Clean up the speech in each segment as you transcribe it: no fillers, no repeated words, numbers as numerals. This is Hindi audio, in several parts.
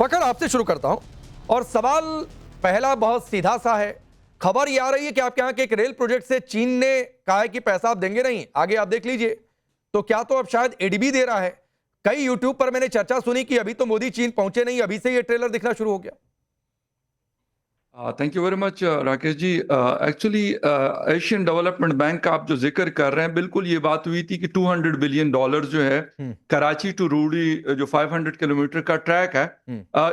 फकर आपसे शुरू करता हूं और सवाल पहला बहुत सीधा सा है। खबर ये आ रही है कि आपके यहां के एक रेल प्रोजेक्ट से चीन ने कहा है कि पैसा आप देंगे नहीं, आगे आप देख लीजिए। तो क्या तो अब शायद एडीबी दे रहा है। कई यूट्यूब पर मैंने चर्चा सुनी कि अभी तो मोदी चीन पहुंचे नहीं, अभी से ये ट्रेलर दिखना शुरू हो गया। Thank you very much Rakesh ji. Actually Asian development bank का आप जो जिक्र कर रहे हैं, बिल्कुल ये बात हुई थी कि $200 बिलियन जो है कराची टू रूडी जो 500 किलोमीटर का ट्रैक है,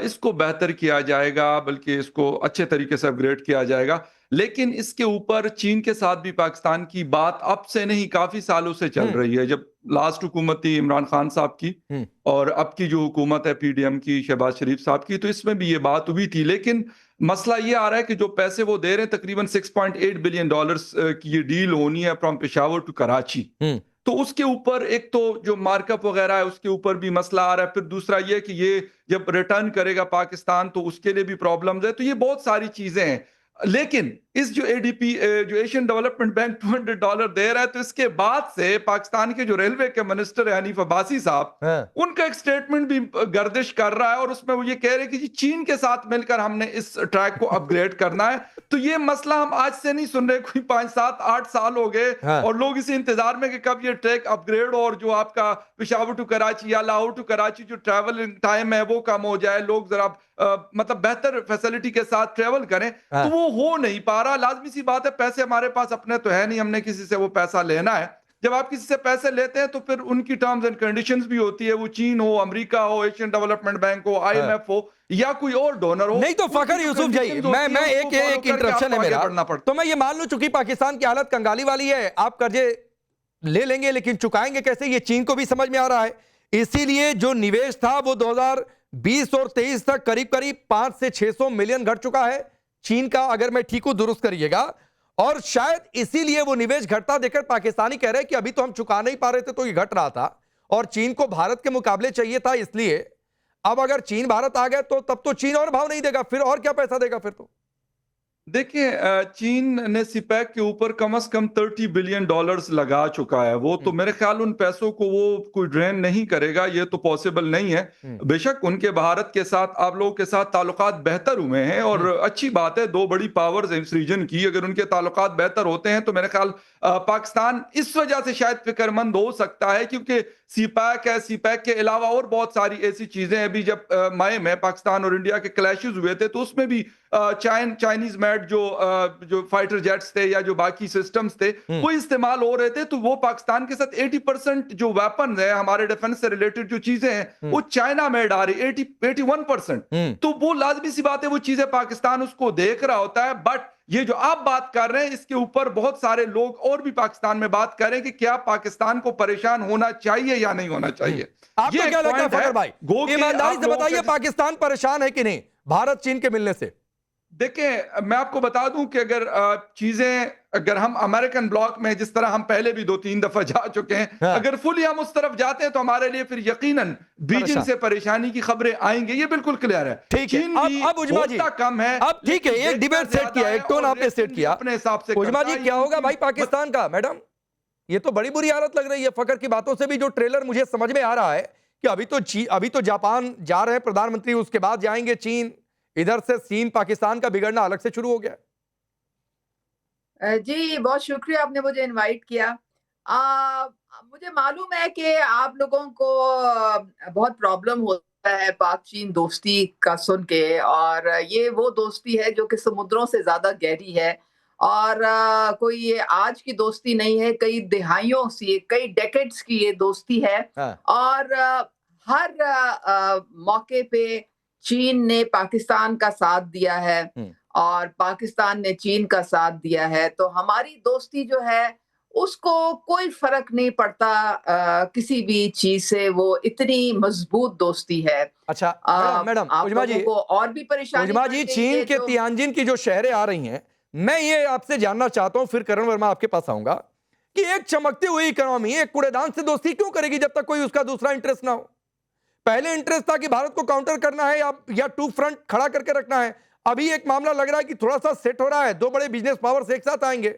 इसको बेहतर किया जाएगा, बल्कि इसको अच्छे तरीके से अपग्रेड किया जाएगा। लेकिन इसके ऊपर चीन के साथ भी पाकिस्तान की बात अब से नहीं, काफी सालों से चल रही है। जब लास्ट हुकूमत थी इमरान खान साहब की और अब की जो हुकूमत है पीडीएम की, शहबाज शरीफ साहब की, तो इसमें भी ये बात हुई थी। लेकिन मसला ये आ रहा है कि जो पैसे वो दे रहे हैं, तकरीबन $6.8 बिलियन की ये डील होनी है फ्रॉम पेशावर टू कराची। तो उसके ऊपर एक तो जो मार्कअप वगैरह है उसके ऊपर भी मसला आ रहा है। फिर दूसरा ये कि ये जब रिटर्न करेगा पाकिस्तान तो उसके लिए भी प्रॉब्लम्स है। तो ये बहुत सारी चीजें हैं। लेकिन इस जो एडीपी जो एशियन डेवलपमेंट बैंक $200 दे रहा है, तो इसके बाद से पाकिस्तान के जो रेलवे के मिनिस्टर है हनीफ अब्बासी साहब, उनका एक स्टेटमेंट भी गर्दिश कर रहा है और उसमें वो ये कह रहे हैं कि जी चीन के साथ मिलकर हमने इस ट्रैक को अपग्रेड करना है। तो ये मसला हम आज से नहीं सुन रहे, कोई 5, 7, 8 साल हो गए और लोग इसी इंतजार में कि कब ये ट्रैक अपग्रेड और जो आपका पेशावर टू कराची या लाहौर टू कराची जो ट्रैवल टाइम है वो कम हो जाए, लोग जरा मतलब बेहतर फैसिलिटी के साथ ट्रेवल करें। तो वो हो नहीं पा रहा। लाजमी सी बात है, पैसे हमारे पास अपने तो है नहीं, हमने किसी से वो पैसा लेना है। जब आप किसी से पैसे लेते हैं तो फिर उनकी टर्म्स एंड कंडीशंस भी होती है, वो चीन हो, अमेरिका हो, एशियन डेवलपमेंट बैंक हो, आईएमएफ हो या कोई और डोनर हो। नहीं तो फकर यूसुफ जी, मैं एक इंटरप्शन है मेरा, तो मैं ये मान लूं चूंकि पाकिस्तान की हालत कंगाली वाली है, आप कर्जे ले लेंगे लेकिन चुकाएंगे कैसे, ये चीन को भी समझ में आ रहा है। इसीलिए जो निवेश था वो 2020 और 23 तक करीब करीब 500 से 600 मिलियन घट चुका है चीन का, अगर मैं ठीक हूं दुरुस्त करिएगा। और शायद इसीलिए वो निवेश घटता देखकर पाकिस्तानी कह रहे हैं कि अभी तो हम चुका नहीं पा रहे थे तो ये घट रहा था और चीन को भारत के मुकाबले चाहिए था, इसलिए अब अगर चीन भारत आ गया तो तब तो चीन और भाव नहीं देगा, फिर और क्या पैसा देगा फिर तो। देखिए, चीन ने सिपैक के ऊपर कम से कम $30 बिलियन लगा चुका है। वो तो मेरे ख्याल उन पैसों को वो कोई ड्रेन नहीं करेगा, ये तो पॉसिबल नहीं है। बेशक उनके भारत के साथ, आप लोगों के साथ ताल्लुकात बेहतर हुए हैं और अच्छी बात है, दो बड़ी पावर्स हैं इस रीजन की, अगर उनके ताल्लुकात बेहतर होते हैं तो मेरे ख्याल पाकिस्तान इस वजह से शायद फिक्रमंद हो सकता है, क्योंकि सीपैक है, सीपैक के अलावा और बहुत सारी ऐसी चीजें। अभी जब मई में पाकिस्तान और इंडिया के क्लैशेस हुए थे तो उसमें भी चाइनीज मेड जो फाइटर जेट्स थे या जो बाकी सिस्टम्स थे वो इस्तेमाल हो रहे थे। तो वो पाकिस्तान के साथ 80% जो वेपन है, हमारे डिफेंस से रिलेटेड जो चीजें हैं, वो चाइना मेड आ रही, 81%। तो वो लाजमी सी बात है, वो चीजें पाकिस्तान उसको देख रहा होता है। बट ये जो आप बात कर रहे हैं, इसके ऊपर बहुत सारे लोग और भी पाकिस्तान में बात कर रहे हैं कि क्या पाकिस्तान को परेशान होना चाहिए या नहीं होना चाहिए। आपको क्या लगता है फकर भाई, ईमानदारी से बताइए, पाकिस्तान परेशान है कि नहीं भारत चीन के मिलने से? देखिए, मैं आपको बता दूं कि अगर हम अमेरिकन ब्लॉक में, जिस तरह हम पहले भी 2-3 दफा जा चुके हैं, अगर फुली हम उस तरफ जाते हैं तो हमारे लिए फिर यकीनन बीजिंग से परेशानी की खबरें आएंगी, ये बिल्कुल क्लियर है। ठीक है, अब उजमा जी कम है, अब ठीक है, एक डिबेट सेट किया, एक टोन आपने सेट किया अपने हिसाब से। उजमा जी क्या होगा भाई पाकिस्तान का? मैडम ये तो बड़ी बुरी हालत लग रही है। फकर की बातों से भी जो ट्रेलर मुझे समझ में आ रहा है कि अभी तो जापान जा रहे हैं प्रधानमंत्री, उसके बाद जाएंगे चीन, इधर से चीन पाकिस्तान का बिगड़ना अलग से शुरू हो गया। जी बहुत शुक्रिया, आपने मुझे इनवाइट किया। मुझे मालूम है कि आप लोगों को बहुत प्रॉब्लम होता है पाक चीन दोस्ती का सुन के, और ये वो दोस्ती है जो कि समुद्रों से ज्यादा गहरी है और कोई ये आज की दोस्ती नहीं है, कई दिहाइयों से, कई डेकेड्स की ये दोस्ती है। और हर मौके पे चीन ने पाकिस्तान का साथ दिया है और पाकिस्तान ने चीन का साथ दिया है। तो हमारी दोस्ती जो है उसको कोई फर्क नहीं पड़ता किसी भी चीज से, वो इतनी मजबूत दोस्ती है। अच्छा मैडम उजमा जी को और भी परेशानी, उजमा जी चीन के तियानजिन की जो शहरें आ रही हैं, मैं ये आपसे जानना चाहता हूं, फिर करण वर्मा आपके पास आऊंगा, कि एक चमकती हुई इकोनॉमी एक कूड़ेदान से दोस्ती क्यों करेगी जब तक कोई उसका दूसरा इंटरेस्ट ना हो? पहले इंटरेस्ट था कि भारत को काउंटर करना है या टू फ्रंट खड़ा करके रखना है। अभी एक मामला लग रहा है कि थोड़ा सा सेट हो रहा है, दो बड़े बिजनेस पावर्स एक साथ आएंगे,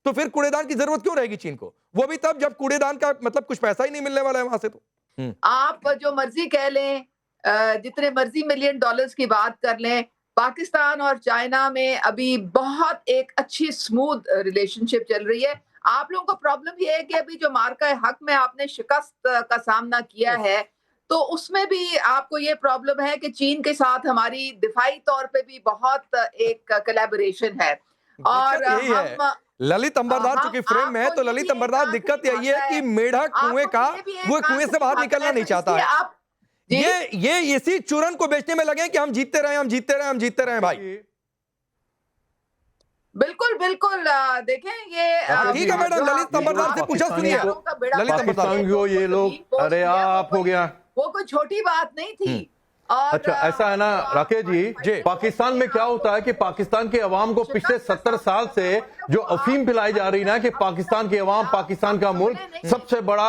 तो फिर कूड़ेदान की जरूरत क्यों रहेगी चीन को? वो भी तब जब कूड़ेदान का मतलब कुछ पैसा ही नहीं मिलने वाला है वहां से। तो आप जो मर्जी कह लें, जितने मर्जी मिलियन डॉलर्स की बात कर लें, पाकिस्तान और चाइना में अभी बहुत एक अच्छी स्मूथ रिलेशनशिप चल रही है। आप लोगों को प्रॉब्लम ये है कि अभी जो मार्का हक में आपने शिकस्त का सामना किया है, तो उसमें भी आपको ये प्रॉब्लम है कि चीन के साथ हमारी दिफाई तौर पे भी बहुत एक कोलैबोरेशन है। और यही है ललित अंबरदार चूंकि फ्रेम में है, तो ललित अंबरदार दिक्कत यही है कि मेढक कुएं का वो कुएं से बाहर निकलना नहीं चाहता है। ये इसी चूरन को बेचने में लगे कि हम जीतते रहे, हम जीतते रहे, हम जीतते रहे भाई। बिल्कुल बिल्कुल देखें ये ठीक है मैडम, ललित अंबरदार से पूछा सुनिए। ललित पाकिस्तान को ये लोग, अरे आप हो गया, वो कोई छोटी बात नहीं थी। और अच्छा ऐसा है ना राकेश जी, पाकिस्तान में क्या होता है कि पाकिस्तान के अवाम को पिछले 70 साल से जो अफीम पिलाई जा रही ना कि पाकिस्तान के अवाम, पाकिस्तान का मुल्क सबसे बड़ा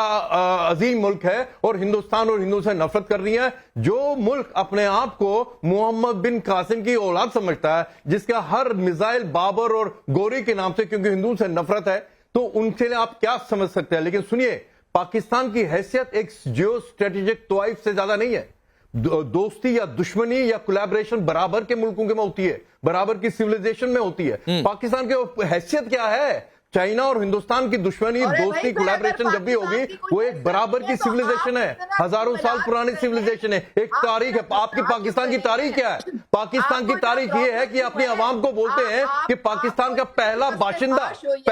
अजीम मुल्क है और हिंदुस्तान और हिंदू से नफरत कर रही है। जो मुल्क अपने आप को मोहम्मद बिन कासिम की औलाद समझता है, जिसका हर मिसाइल बाबर और गोरी के नाम से, क्योंकि हिंदू से नफरत है, तो उनके लिए आप क्या समझ सकते हैं। लेकिन सुनिए, पाकिस्तान की हैसियत एक जियो स्ट्रेटेजिक तवाइफ से ज्यादा नहीं है। दोस्ती या दुश्मनी या कोलैबोरेशन बराबर के मुल्कों के में होती है, बराबर की सिविलाइजेशन में होती है। पाकिस्तान की हैसियत क्या है? चाइना और हिंदुस्तान की दुश्मनी, दोस्ती, कोलैबोरेशन जब भी होगी वो एक बराबर की सिविलाइजेशन है, हजारों साल पुरानी सिविलाइजेशन है, एक तारीख है। आपकी पाकिस्तान की तारीख क्या है? पाकिस्तान की तारीख ये है कि अपने अवाम को बोलते हैं कि पाकिस्तान का पहला बाशिंदा,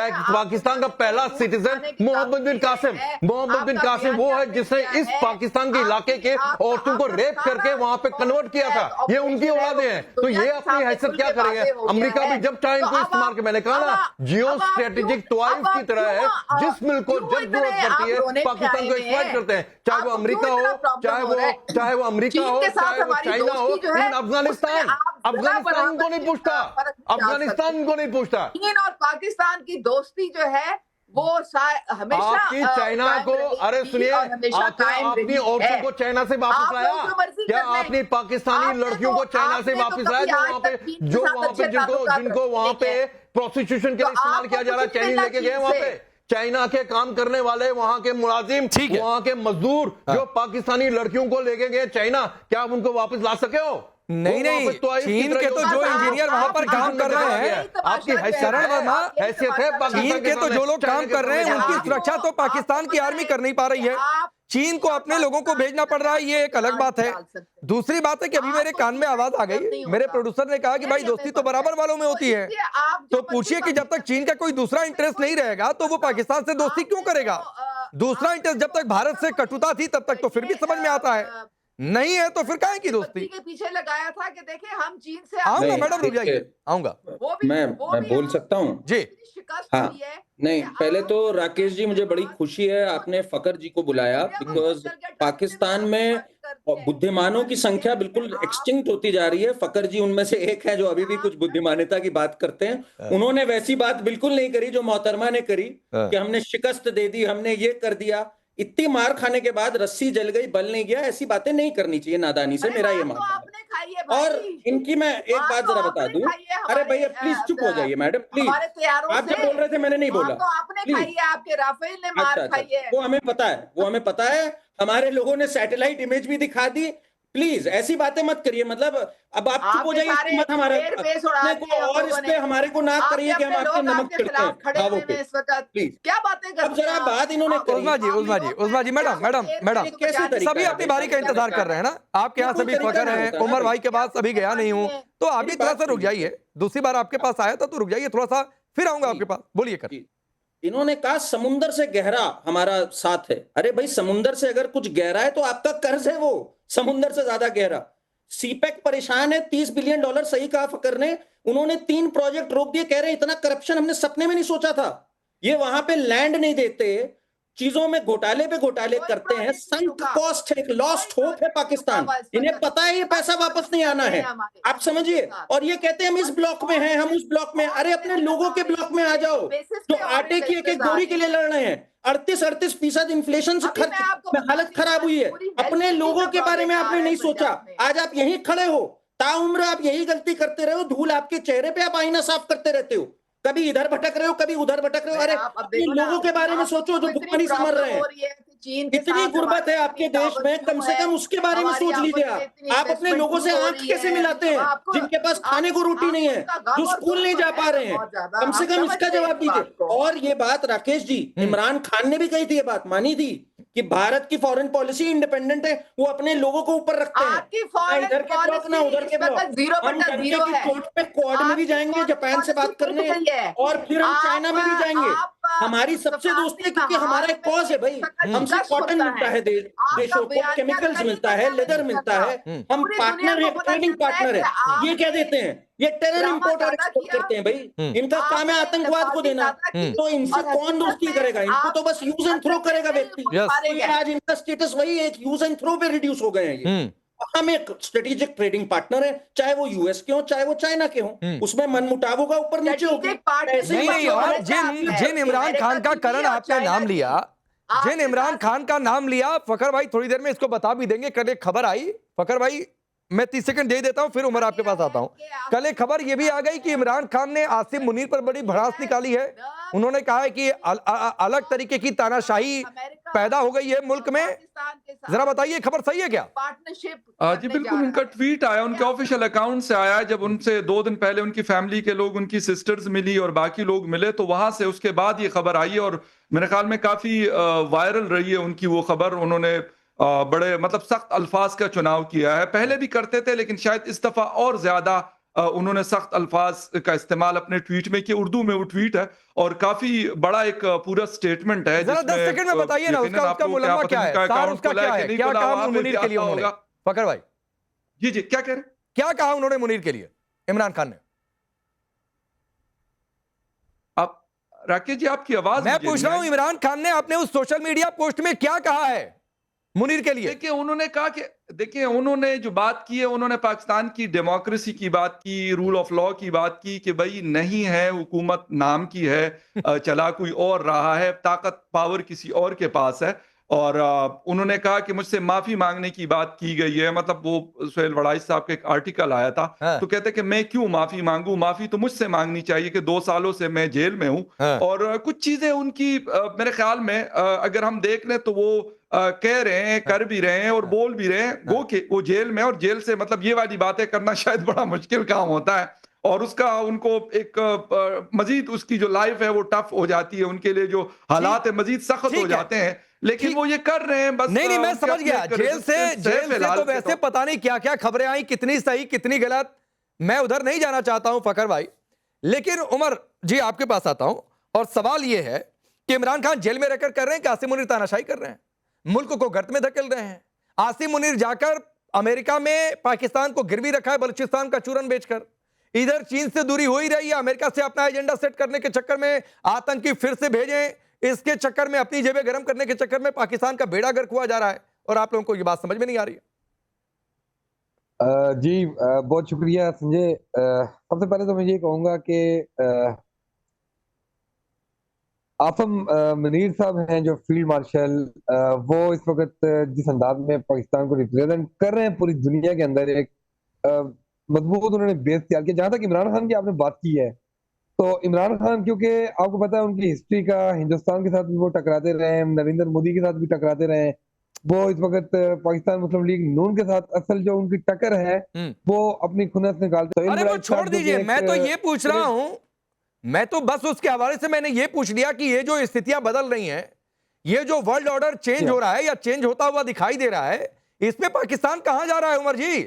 पाकिस्तान का पहला सिटीजन मोहम्मद बिन कासिम, मोहम्मद बिन कासिम वो है जिसने इस पाकिस्तान के इलाके के औरतों को रेप करके वहां पे कन्वर्ट किया था। ये उनकी औलादे हैं, तो ये अपनी हैसियत क्या करेंगे? अमेरिका भी जब चाहे इनको इस्तेमाल कर, मैंने कहा ना, जियो स्ट्रेटेजिक टॉयज की तरह है, जिस मुल्क को जब जरूरत पड़ती है पाकिस्तान को एक्सप्लॉइट करते हैं, चाहे वो अमेरिका हो, चाहे वो अमेरिका हो, चाहे वो चाइना हो, लेकिन अफगानिस्तान उनको नहीं पूछता, अफगानिस्तान उनको नहीं पूछता। चीन और पाकिस्तान की दोस्ती जो है वो हमेशा आपकी चाइना को, अरे सुनिए, अपनी औरतों को चाइना से वापस लाया क्या? आपने पाकिस्तानी लड़कियों को चाइना से वापस लाया जो वहां पे जिनको वहां पे प्रोस्टिट्यूशन के लिए इस्तेमाल किया जा रहा है, चाइनीज लेके गए वहां पे। चाइना के काम करने वाले वहां के मुलाजिम, वहां के मजदूर जो पाकिस्तानी लड़कियों को लेके गए चाइना, क्या आप उनको वापस ला सके हो? नहीं, चीन के तो जो इंजीनियर वहां पर काम कर रहे हैं, आपकी हैसियत है। चीन के तो जो लोग काम कर रहे हैं उनकी सुरक्षा तो पाकिस्तान की आर्मी कर नहीं पा रही है। चीन को अपने लोगों को भेजना पड़ रहा है, ये एक अलग बात है। दूसरी बात है कि अभी मेरे कान में आवाज आ गई, मेरे प्रोड्यूसर ने कहा कि भाई दोस्ती तो बराबर वालों में होती है। तो पूछिए कि जब तक चीन का कोई दूसरा इंटरेस्ट नहीं रहेगा तो वो पाकिस्तान से दोस्ती क्यों करेगा? दूसरा इंटरेस्ट जब तक भारत से कटुता थी तब तक तो फिर भी समझ में आता है, नहीं है तो फिर काहे की दोस्ती के पीछे लगाया था कि देखिए हम चीन से आऊंगा। मैडम रुक जाइए, आऊंगा मैं बोल सकता हूँ जी। हाँ, नहीं, पहले तो राकेश जी मुझे बड़ी खुशी है आपने फकर जी को बुलाया, बिकॉज पाकिस्तान में बुद्धिमानों की संख्या बिल्कुल एक्सटिंक्ट होती जा रही है। फकर जी उनमें से एक है जो अभी भी कुछ बुद्धिमानिता की बात करते हैं। उन्होंने वैसी बात बिल्कुल नहीं करी जो मोहतरमा ने करी कि हमने शिकस्त दे दी, हमने ये कर दिया। इतनी मार खाने के बाद रस्सी जल गई, बल नहीं गया, ऐसी बातें नहीं करनी चाहिए नादानी से, मेरा ये मानना है। और इनकी मैं एक बात जरा बता दूं, अरे भैया प्लीज चुप हो जाइए मैडम, प्लीज। आप जब बोल रहे थे मैंने नहीं बोला, प्लीज। आपके राफेल ने मार खाई है, वो हमें पता है, वो हमें पता है। हमारे लोगों ने सैटेलाइट इमेज भी दिखा दी। प्लीज ऐसी बातें मत करिए, मतलब अब आप चुप हो जाइए, मत हमारे को और इस पे हमारे को ना करिए कि हम आपके नमक छिड़कते हैं खावों पे। प्लीज क्या बातें कर, अब जरा बात इन्होंने उस्मा जी मैडम सभी अपनी बारी का इंतजार कर रहे हैं ना। आपके यहाँ सभी फकर हैं, उमर भाई के पास सभी गया नहीं हूँ, तो आप भी थोड़ा सा रुक जाइए। दूसरी बार आपके पास आया था तो रुक जाइए थोड़ा सा, फिर आऊंगा आपके पास। बोलिए कर। इन्होंने कहा समुंदर से गहरा हमारा साथ है। अरे भाई समुंदर से अगर कुछ गहरा है तो आपका कर्ज है, वो समुंदर से ज्यादा गहरा। सीपेक परेशान है, $30 बिलियन, सही कहा फकर ने। उन्होंने 3 प्रोजेक्ट रोक दिए, कह रहे हैं इतना करप्शन हमने सपने में नहीं सोचा था। ये वहां पे लैंड नहीं देते, चीजों में घोटाले पे घोटाले करते हैं। संक कॉस्ट है, एक लॉस्ट होप है पाकिस्तान। इन्हें पता है ये पैसा वापस नहीं आना है, आप समझिए। और ये कहते हैं हम इस ब्लॉक में हैं, हम उस ब्लॉक में। अरे अपने लोगों के ब्लॉक में आ जाओ जो आटे की एक गोरी के लिए लड़ रहे हैं। 38% इन्फ्लेशन से खर्च में हालत खराब हुई है। अपने लोगों के बारे में आपने नहीं सोचा। आज आप यहीं खड़े हो, ताउम्र आप यही गलती करते रहे हो, धूल आपके चेहरे पे, आप आईना साफ करते रहते हो। कभी इधर भटक रहे हो, कभी उधर भटक रहे हो। अरे अपने लोगों के बारे में सोचो जो भुखमरी से मर रहे हैं। इतनी गुर्बत है आपके देश में, कम से कम उसके बारे में सोच लीजिए। आप अपने लोगों से आंख कैसे मिलाते हैं जिनके पास खाने को रोटी नहीं है, जो स्कूल नहीं जा पा रहे हैं, कम से कम इसका जवाब दीजिए। और ये बात राकेश जी, इमरान खान ने भी कही थी, ये बात मानी थी कि भारत की फॉरेन पॉलिसी इंडिपेंडेंट है, वो अपने लोगों को ऊपर रखते हैं। इधर के ब्लॉक ना उधर के ब्लॉक, हम डंडे की चोट पे क्वाड में भी जाएंगे, जापान से बात करने, और फिर हम चाइना में भी जाएंगे। हमारी सबसे दोस्ती है क्योंकि हमारा एक कॉज है भाई। हमसे कॉटन मिलता है देशों को, केमिकल्स मिलता है, लेदर मिलता है, हम पार्टनर है, ट्रेडिंग पार्टनर है। ये क्या देते हैं? ये टेरर इंपोर्ट और एक्सपोर्ट करते हैं भाई। इनका काम है आतंकवाद को देना, तो इनसे कौन दोस्ती करेगा? इनको तो बस यूज एंड थ्रो करेगा व्यक्ति। आज इनका स्टेटस वही है, यूज एंड थ्रो पे रिड्यूस हो गए हैं ये। हम एक स्ट्रेटेजिक ट्रेडिंग पार्टनर है, चाहे वो यूएस के हो चाहे वो चाइना के हो, उसमें मनमुटाव होगा, ऊपर नीचे होगा। नहीं, और जिन इमरान खान का करण आपने नाम लिया, जिन इमरान खान का नाम लिया, फखर भाई थोड़ी देर में इसको बता भी देंगे। कल एक खबर आई, फखर भाई मैं 30 सेकंड दे देता हूं, फिर उमर आपके पास आता हूं। कल एक खबर यह भी आ गई कि इमरान खान ने आसिम मुनीर पर बड़ी भड़ास निकाली है। उन्होंने कहा है कि अलग तरीके की तानाशाही पैदा हो गई है मुल्क में। जरा बताइए, खबर सही है क्या? पार्टनरशिप जी बिल्कुल, उनका ट्वीट आया, उनके ऑफिशियल अकाउंट से आया। जब उनसे 2 दिन पहले उनकी फैमिली के लोग, उनकी सिस्टर्स मिली और बाकी लोग मिले, तो वहां से उसके बाद ये खबर आई और मेरे ख्याल में काफी वायरल रही है उनकी वो खबर। उन्होंने बड़े मतलब सख्त अल्फाज का चुनाव किया है। पहले भी करते थे लेकिन शायद इस दफा और ज्यादा उन्होंने सख्त अल्फाज का इस्तेमाल अपने ट्वीट में किया। उर्दू में वो ट्वीट है और काफी बड़ा एक पूरा स्टेटमेंट है। जरा 10 सेकंड में बताइए ना उसका मुलम्मा क्या है, सार उसका क्या है, क्या कहा मुनीर के लिए उन्होंने? फकर भाई जी क्या कह रहे हैं? क्या कहा उन्होंने मुनीर के लिए, इमरान खान ने? आप राकेश जी, आपकी आवाज मैं पूछ रहा हूं, इमरान खान ने अपने उस सोशल मीडिया पोस्ट में क्या कहा है मुनीर के लिए? देखिए, उन्होंने कहा कि देखिए उन्होंने जो बात की है, उन्होंने पाकिस्तान की डेमोक्रेसी की बात की, रूल ऑफ लॉ की बात की कि भाई नहीं है, हुकूमत नाम की है, चला कोई और रहा है, ताकत पावर किसी और के पास है। और उन्होंने कहा कि मुझसे माफी मांगने की बात की गई है। मतलब वो सुहेल वड़ाई साहब का एक आर्टिकल आया था, तो कहते कि मैं क्यों माफी मांगू, माफी तो मुझसे मांगनी चाहिए कि 2 सालों से मैं जेल में हूं। और कुछ चीजें उनकी मेरे ख्याल में अगर हम देख लें तो वो कह रहे हैं, कर भी रहे हैं और बोल भी रहे हैं गो कि वो जेल में, और जेल से मतलब ये वाली बातें करना शायद बड़ा मुश्किल काम होता है और उसका उनको एक मजीद उसकी जो लाइफ है वो टफ हो जाती है, उनके लिए जो हालात है मजीद सख्त हो जाते हैं। लेकिन वो ये कर रहे हैं बस। नहीं मैं समझ गया, जेल से तो वैसे पता नहीं क्या क्या खबरें आई, कितनी सही कितनी गलत, मैं उधर नहीं जाना चाहता हूं फकर भाई। लेकिन उमर जी आपके पास आता हूं और सवाल यह है कि इमरान खान जेल में रहकर कर रहे हैं कि आसिम मुनीर तानाशाही कर रहे हैं, मुल्क को गर्त में धकेल रहे हैं? आसिम मुनीर जाकर अमेरिका में पाकिस्तान को गिरवी रखा है बलूचिस्तान का चूरन बेचकर, इधर चीन से दूरी हो ही रही है, अमेरिका से अपना एजेंडा सेट करने के चक्कर में आतंकी फिर से भेजें, इसके चक्कर में अपनी जेबें गर्म करने के चक्कर में पाकिस्तान का बेड़ा गर्क हुआ जा रहा है और आप लोगों को यह बात समझ में नहीं आ रही है। जी बहुत शुक्रिया संजय। सबसे पहले तो मैं ये कहूंगा कि आसिम मुनीर साहब हैं जो फील्ड मार्शल, वो इस वक्त जिस अंदाज में पाकिस्तान को रिप्रेजेंट कर रहे हैं पूरी दुनिया के अंदर, एक मजबूत उन्होंने बेस तैयार किया। जहां तक इमरान खान की आपने बात की है, तो इमरान खान क्योंकि आपको पता है उनकी हिस्ट्री का, हिंदुस्तान के साथ भी वो टकराते रहे, नरेंद्र मोदी के साथ भी टकराते रहे, वो इस वक्त पाकिस्तान मुस्लिम लीग नून के साथ असल जो उनकी टक्कर है वो अपनी खुन्नस निकालते। अरे वो छोड़ दीजिए, मैं तो ये पूछ रहा हूं, मैं तो बस उसके हवाले से मैंने ये पूछ लिया कि ये जो स्थितियां बदल रही हैं, ये जो वर्ल्ड ऑर्डर चेंज हो रहा है या चेंज होता हुआ दिखाई दे रहा है, इसमें पाकिस्तान कहां जा रहा है उमर जी?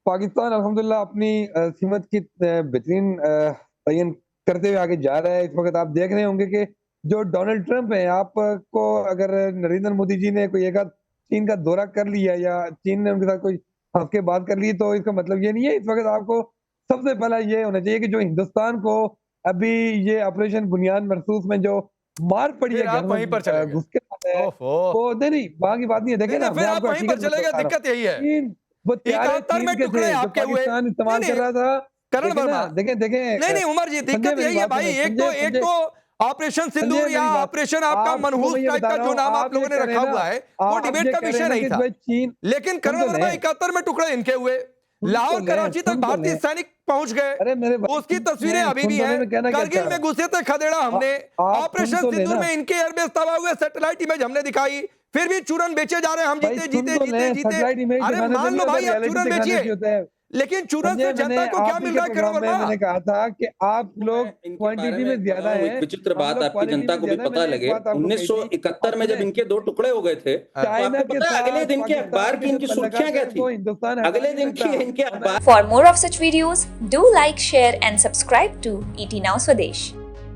पाकिस्तान अल्हम्दुलिल्लाह अपनी सीमत की बेहतरीन तयन करते हुए आगे जा रहा है। इस वक्त आप देख रहे होंगे कि जो डोनाल्ड ट्रंप है, आपको अगर नरेंद्र मोदी जी ने कोई एक चीन का दौरा कर लिया या चीन ने उनके साथ कोई हफ्ते बात कर ली, तो इसका मतलब ये नहीं है। इस वक्त आपको सबसे पहला ये होना चाहिए कि जो हिंदुस्तान को अभी ये ऑपरेशन बुनियाद मरसूस में जो मार पड़ी है, वहीं पर चले घुस के वो नहीं वहां की बात नहीं है। देखें ना, फिर आप वहीं पर चलेगा, दिक्कत यही है। वो 71 में टुकड़े आपके हुए, पाकिस्तान इस्तेमाल कर रहा था करण वर्मा। देखें नहीं उमर जी, दिक्कत यही है भाई, एक तो ऑपरेशन सिंदूर या ऑपरेशन आपका मनहूस टाइप का जो नाम आप लोगों ने रखा हुआ है, वो डिबेट का विषय नहीं था। लेकिन करण वर्मा 71 में टुकड़े इनके हुए, लाहौर कराची तक भारतीय सैनिक पहुंच गए, अरे मेरे भाई, उसकी तस्वीरें मैं अभी भी सुन तो हैं। मैं कहना क्या करगिल चाह रहा में घुसे थे खदेड़ा हमने, आप ऑपरेशन सुन तो सिंदूर लेना। में इनके एयरबेस तबाह हुए, सैटेलाइट इमेज हमने दिखाई, फिर भी चूरन बेचे जा रहे हैं। हम भाई जीते सुन जीते तो जीते लें, जीते सैटेलाइट इमेज अरे दिखाने से मान नहीं लो होता, भाई, आप रियलिटी चूरन दिखाने से बेचिए, होता है। लेकिन चूरन से संजय, जनता मैंने को क्या आप ही मिल के रहा है करण प्रोग्राम में वर्मा? मैंने कहा था कि आप लोग इनके बारे क्वांटिटी में ज्यादा बताऊं, है, एक विचित्र हम बात लोग आपकी क्वालिटी जनता में को भी ज्यादा। पता मैंने एक लगे, बात आपको कही थी, 1971 में आप जब सुने, इनके 2 टुकड़े हो गए थे, तो चाइना आपको के पता है अगले साथ दिन के अखबार पाकिस्तान की के इनकी जो सुर्खियां क्या तल्लुकात है, थी? वो हिंदुस्तान हटा अगले नहीं दिन की सकता। इनके अखबार For more of such videos, do like, share and subscribe to ET Now Swadesh.